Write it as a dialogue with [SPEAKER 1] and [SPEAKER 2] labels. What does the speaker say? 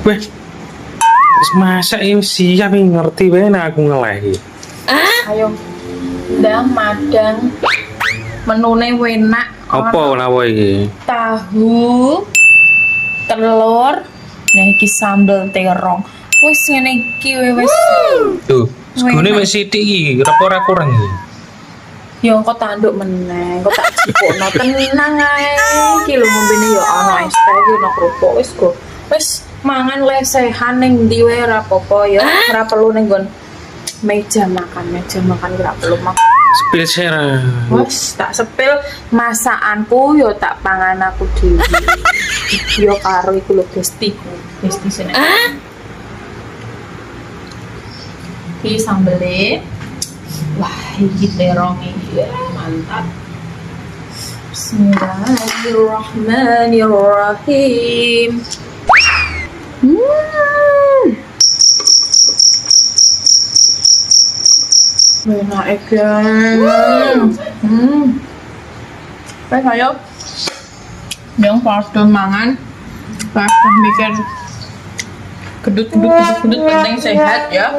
[SPEAKER 1] Wes, masak ya siap ya, ngerti wae nek aku ngelehi.
[SPEAKER 2] Ayo. Ndang madang. Menune enak.
[SPEAKER 1] Apa lawa iki?
[SPEAKER 2] Tahu, telur, nah iki sambel terong. Wis ngene iki wis.
[SPEAKER 1] Tuh, segone wis sithik iki, ora kurang iki.
[SPEAKER 2] Ya engko tanduk meneh, engko tak jipukno tenang ae. Iki lho ngombene ya ana es teh iki ana kerupuk wis go. Wis mangan lesehan ning ndi wae ora apa-apa ya. Ora perlu ning nggon meja makan ora perlu makan.
[SPEAKER 1] Sepil sera.
[SPEAKER 2] Wes tak sepil masakanku yo tak pangan aku dhewe. Yo karo iku lho bestiku. Besti sene. Iki sambele. Wah, iki terong iki mantap. Bismillahirrahmanirrahim. Enak kan? Ayo. Yang pas mangan, pas mikir gedut penting sehat ya.